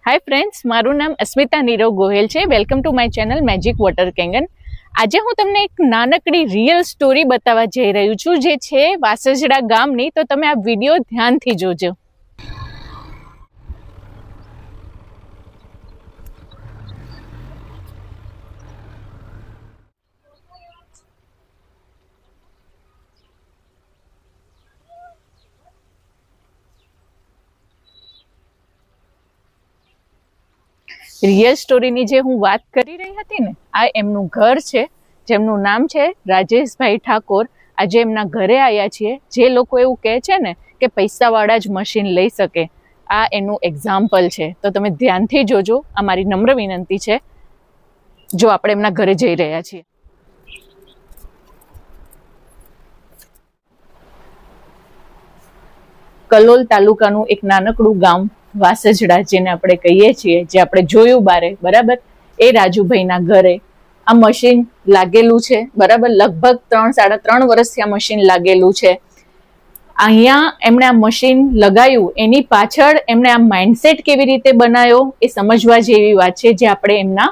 Hi friends, મારું નામ અસ્મિતા નીરવ ગોહેલ છે. Welcome to my channel magic water Kangen. આજે હું તમને એક નાનકડી રિયલ સ્ટોરી બતાવવા જઈ રહ્યું છું, જે છે વાસજડા ગામની. તો તમે આ વિડીયો ધ્યાનથી જોજો. રિયલ સ્ટોરીની જે હું વાત કરી રહી હતી ને, આ એમનું ઘર છે, જેમનું નામ છે રાજેશભાઈ ઠાકોર. આજે એમના ઘરે આવ્યા છીએ. જે લોકો એવું કહે છે ને કે પૈસાવાળા જ મશીન લઈ શકે, આ એનું એક્ઝામ્પલ છે. તો તમે ધ્યાનથી જોજો, આ મારી નમ્ર વિનંતી છે. જો આપણે એમના ઘરે જઈ રહ્યા છીએ. કલોલ તાલુકાનું એક નાનકડું ગામ વાસજડા, જેને આપણે કહીએ છીએ, જે આપણે જોયું બારે, બરાબર, એ રાજુભાઈના ઘરે આ મશીન લાગેલું છે. બરાબર, લગભગ 3-3.5 વર્ષથી આ મશીન લાગેલું છે. અહીંયા એમણે આ મશીન લગાવ્યું, એની પાછળ એમણે આ માઇન્ડસેટ કેવી રીતે બનાવ્યો એ સમજવા જેવી વાત છે, જે આપણે એમના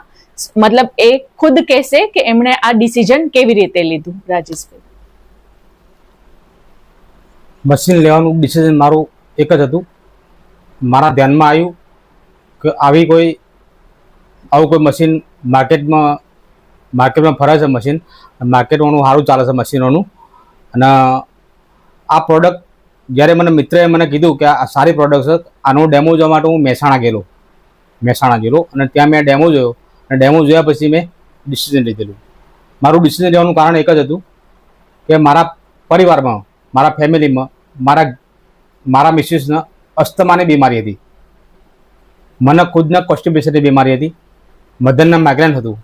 મતલબ એ ખુદ કહેશે કે એમણે આ ડિસિઝન કેવી રીતે લીધું. રાજેશભાઈ, મશીન લેવાનું ડિસિઝન મારું એક જ હતું. મારા ધ્યાનમાં આવ્યું કે આવું કોઈ મશીન માર્કેટમાં ફરે છે. મશીન માર્કેટમાં સારું ચાલે છે મશીનોનું. અને આ પ્રોડક્ટ જ્યારે મને મિત્રએ મને કીધું કે આ સારી પ્રોડક્ટ છે, આનો ડેમો જોવા માટે હું મહેસાણા ગયેલો અને ત્યાં મેં ડેમો જોયો. અને ડેમો જોયા પછી મેં ડિસિઝન લીધેલું. મારું ડિસિઝન લેવાનું કારણ એક જ હતું કે મારા પરિવારમાં, મારા ફેમિલીમાં મારા મિસિસને અસ્થમાની બીમારી હતી, મને ખુદને કોન્સ્ટિપેશનની બીમારી હતી, મધરના માઇગ્રેન હતું.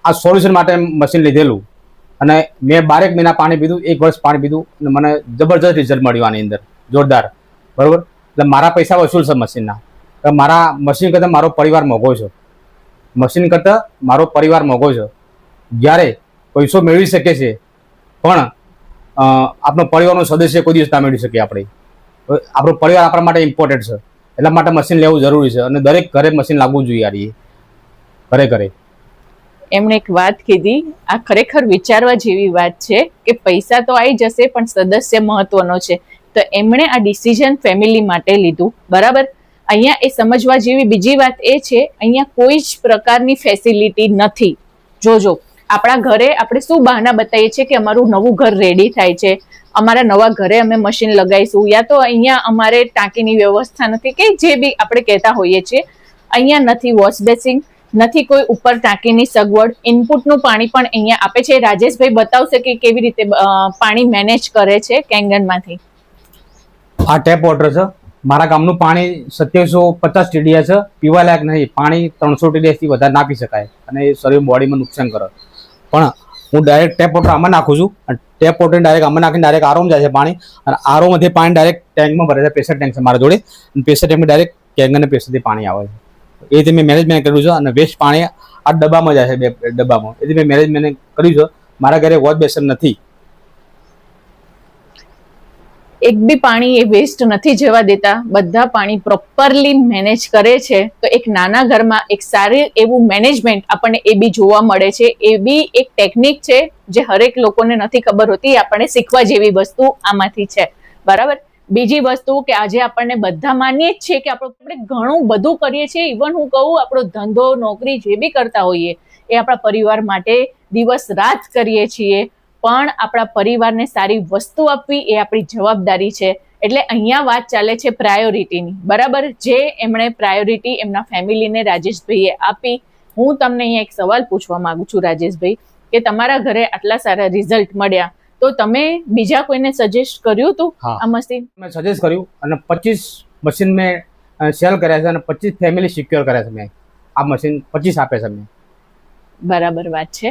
આ સોલ્યુશન માટે મશીન લીધેલું અને મેં 12 મહિના પાણી પીધું, 1 વર્ષ પાણી પીધું અને મને જબરજસ્ત રિઝલ્ટ મળ્યું આની અંદર, જોરદાર. બરાબર, એટલે મારા પૈસા વસૂલ છે મશીનના. મારા મશીન કરતાં મારો પરિવાર મોંઘો છે. જ્યારે પૈસો મેળવી શકે છે, પણ આપણો પરિવારનો સદસ્ય કોઈ દિવસ ના મેળવી શકે. આપણો પરિવાર આપણા માટે ઇમ્પોર્ટન્ટ છે, એટલા માટે મશીન લેવું જરૂરી છે. અને દરેક ઘરે મશીન લાવવું જોઈએ. ઘરે એમણે એક વાત કીધી, આ ખરેખર વિચારવા જેવી વાત છે કે પૈસા તો આવી જશે, પણ સદસ્ય મહત્વનો છે. તો એમણે આ ડિસિઝન ફેમિલી માટે લીધું. બરાબર, અહીંયા એ સમજવા જેવી બીજી વાત એ છે, અહીંયા કોઈ જ પ્રકારની ફેસિલિટી નથી. જોજો, આપણા ઘરે આપણે શું બહાના બતાવીએ છીએ કે અમારું નવું ઘર રેડી થાય છે, અમારા નવા ઘરે અમે મશીન લગાવીશું, યા તો અહીંયા અમારે ટાંકીની વ્યવસ્થા નથી, કે જે બી આપણે કહેતા હોઈએ છીએ. અહીંયા નથી વોશ બેસિંગ, નથી કોઈ ઉપર ટાંકીની સગવડ. ઇનપુટનું પાણી પણ અહીંયા આપે છે. રાજેશભાઈ બતાવશે કે કેવી રીતે પાણી મેનેજ કરે છે કેંગનમાંથી. આ ટેપ વોટર છે. મારા ગામનું પાણી 2750 TDS છે. પીવા લાયક નહીં. પાણી 300 TDS થી વધારે ના પી શકાય અને એ શરીર બોડીમાં નુકસાન કરે. પણ હું ડાયરેક્ટ ટેપ વોટર આમાં નાખું છું. ટેપ વોટર ડાયરેક્ટ આમાં નાખીને ડાયરેક્ટ આરોમાં જાય છે પાણી, અને આરોમાંથી પાણી ડાયરેક્ટ ટેન્કમાં ભરે છે. પ્રેશર ટેન્ક છે મારા જોડે, અને પ્રેશર ટેન્કમાં ડાયરેક્ટ કેંગનના પ્રેશરથી પાણી આવે છે. એ રીતે મેં મેનેજમેન્ટ કર્યું છે. અને વેસ્ટ પાણી આ ડબ્બામાં જાય છે, 2 ડબ્બામાં. એ રીતે મેં મેનેજમેન્ટ કર્યું છે. મારા ઘરે વોશ બેસન નથી. એક બી પાણી એ વેસ્ટ નથી જવા દેતા, બધા પાણી પ્રોપરલી મેનેજ કરે છે. તો એક નાના ઘરમાં એક સારી એવું મેનેજમેન્ટ આપણને એ બી જોવા મળે છે. એ બી એક ટેકનિક છે જે હરેક લોકોને નથી ખબર હોતી. આપણને શીખવા જેવી વસ્તુ આમાંથી છે. બરાબર, બીજી વસ્તુ કે આજે આપણને બધા માનીએ જ છે કે આપણે ઘણું બધું કરીએ છીએ. ઇવન હું કહું, આપણો ધંધો, નોકરી જે બી કરતા હોઈએ એ આપણા પરિવાર માટે દિવસ રાત કરીએ છીએ, પણ આપણા પરિવારને સારી વસ્તુ આપવી એ આપણી જવાબદારી છે. એટલે અહીંયા વાત ચાલે છે પ્રાયોરિટીની. બરાબર, જે એમણે પ્રાયોરિટી એમના ફેમિલીને રાજેશભાઈએ આપી. હું તમને અહીંયા એક સવાલ પૂછવા માંગુ છું રાજેશભાઈ, કે તમારા ઘરે આટલા સારા રિઝલ્ટ મળ્યા, તો તમે બીજા કોઈને સજેસ્ટ કર્યું હતું આ મશીન? મેં સજેસ્ટ કર્યું અને 25 મશીન મેં સેલ કર્યા છે અને 25 ફેમિલી સિક્યોર કર્યા છે. મેં આ મશીન 25 આપે છે મેં. બરાબર વાત છે.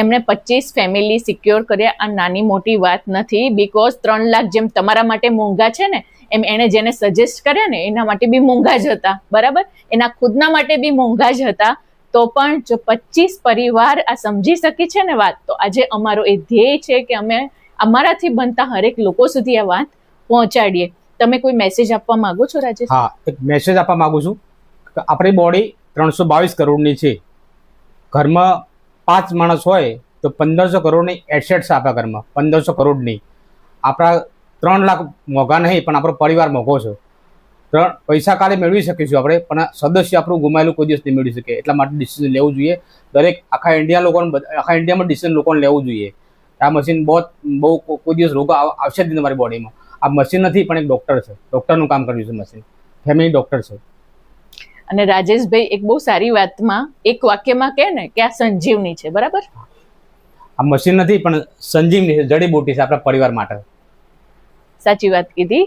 એમણે 25 ફેમિલી સિક્યોર કર્યા. આ નાની મોટી વાત નથી, બીકોઝ 3 લાખ જેમ તમારા માટે મોંઘા છે ને, એમ એને જેને સજેસ્ટ કર્યા ને એના માટે બી મોંઘા જ હતા. બરાબર, એના ખુદના માટે બી મોંઘા જ હતા. તો પણ જો 25 પરિવાર આ સમજી શકી છે ને વાત, તો આજે અમારો એ ધ્યેય છે કે અમે અમારાથી બનતા હરેક લોકો સુધી આ વાત પહોંચાડીએ. તમે કોઈ મેસેજ આપવા માંગો છો રાજેશ? હા, એક મેસેજ આપવા માંગુ છું કે આપણી બોડી 322 કરોડની છે. ઘરમાં 5 માણસ હોય તો 1500 કરોડની એસેટ્સ આપણા ઘરમાં, 1500 કરોડની. આપણા 3 લાખ મોંઘા નહીં, પણ આપણો પરિવાર મોંઘો છે. પૈસા કાલે મેળવી શકીશું આપણે, પણ સદસ્ય આપણું ગુમાયેલું કોઈ દિવસ નહીં મેળવી શકે. એટલા માટે ડિસિઝન લેવું જોઈએ. દરેક આખા ઇન્ડિયામાં ડિસિઝન લોકોને લેવું જોઈએ. આ મશીન બહુ કોઈ દિવસ રોગ આવશે જ નહીં તમારી બોડીમાં. આ મશીન નથી, પણ એક ડૉક્ટર છે. ડૉક્ટરનું કામ કર્યું છે મશીન. ફેમિલી ડૉક્ટર છે. અને રાજેશભાઈ એક બહુ સારી વાતમાં એક વાક્યમાં કહે ને કે આ સંજીવની છે, બરાબર? આ મશીન નથી, પણ સંજીવની છે, જડીબુટી છે આપણા પરિવાર માટે. સાચી વાત કીધી.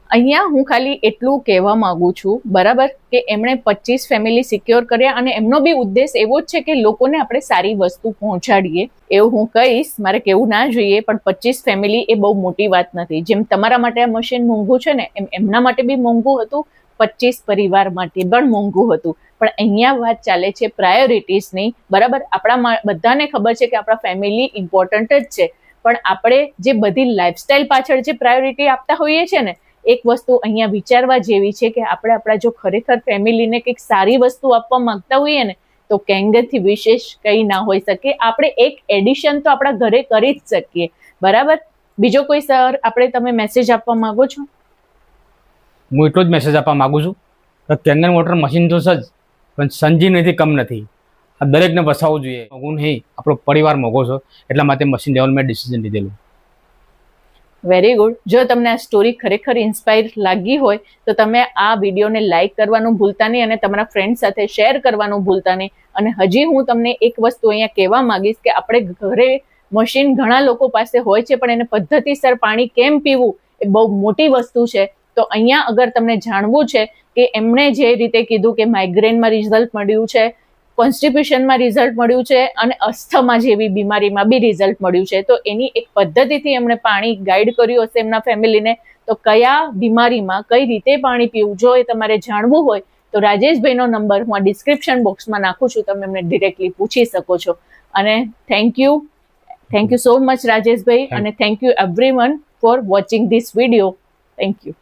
અહીંયા હું ખાલી એટલું કહેવા માંગુ છું, બરાબર, કે એમણે 25 ફેમિલી સિક્યોર કર્યા અને એમનો બી ઉદ્દેશ એવો જ છે કે લોકોને આપણે સારી વસ્તુ પહોંચાડીએ. એવું હું કહીશ, મારે કેવું ના જોઈએ, પણ 25 ફેમિલી એ બહુ મોટી વાત નથી. જેમ તમારા માટે આ મશીન મોંઘું છે ને, એમ એમના માટે બી મોંઘું હતું, 25 પરિવાર માટે પણ મોંઘું હતું. પણ અહીંયા વાત ચાલે છે પ્રાયોરિટીઝની, બરાબર? આપણા બધાને ખબર છે કે આપણા ફેમિલી ઇમ્પોર્ટન્ટ જ છે, પણ આપણે જે બધી લાઈફસ્ટાઈલ પાછળ જે પ્રાયોરિટી આપતા હોઈએ છીએ ને, એક વસ્તુ અહીંયા વિચારવા જેવી છે કે આપણે આપણા જો ખરેખર ફેમિલીને કંઈક સારી વસ્તુ આપવા માંગતા હોઈએ ને, તો કેંગરથી વિશેષ કંઈ ના હોઈ શકે. આપણે એક એડિશન તો આપણા ઘરે કરી જ શકીએ, બરાબર? બીજો કોઈ સર તમે મેસેજ આપવા માંગો છો? હું એટલો જ મેસેજ આપવા માંગુ છું કે કેંગર મોટર મશીન તો છે જ, પણ સંજીવનીથી કમ નથી. આ દરેકને વસાવવું જોઈએ. મોંઘું નહીં, આપણો પરિવાર મોંઘો છે, એટલા માટે મશીન લેવાનું મેં ડિસિઝન લીધેલું. Very good. જો તમને આ સ્ટોરી ખરેખર ઇન્સ્પાયર લાગી હોય તો તમે આ વિડીયોને લાઈક કરવાનું ભૂલતા નહીં અને તમારા ફ્રેન્ડ સાથે શેર કરવાનું ભૂલતા નહીં. અને હજી હું તમને એક વસ્તુ અહીંયા કહેવા માંગીશ કે આપણે ઘરે મશીન ઘણા લોકો પાસે હોય છે, પણ એને પદ્ધતિસર પાણી કેમ પીવું એ બહુ મોટી વસ્તુ છે. તો અહીંયા અગર તમને જાણવું છે કે એમણે જે રીતે કીધું કે માઇગ્રેનમાં રિઝલ્ટ મળ્યું છે, કોન્સ્ટિપેશનમાં રિઝલ્ટ મળ્યું છે અને અસ્થમા જેવી બીમારીમાં બી રિઝલ્ટ મળ્યું છે, તો એની એક પદ્ધતિથી એમણે પાણી ગાઈડ કર્યું હશે એમના ફેમિલીને. તો કયા બીમારીમાં કઈ રીતે પાણી પીવું, જો એ તમારે જાણવું હોય તો રાજેશભાઈનો નંબર હું આ ડિસ્ક્રિપ્શન બોક્સમાં નાખું છું, તમે એમને ડિરેક્ટલી પૂછી શકો છો. અને thank you so much Rajeshbhai, અને thank you everyone for watching this video. Thank you.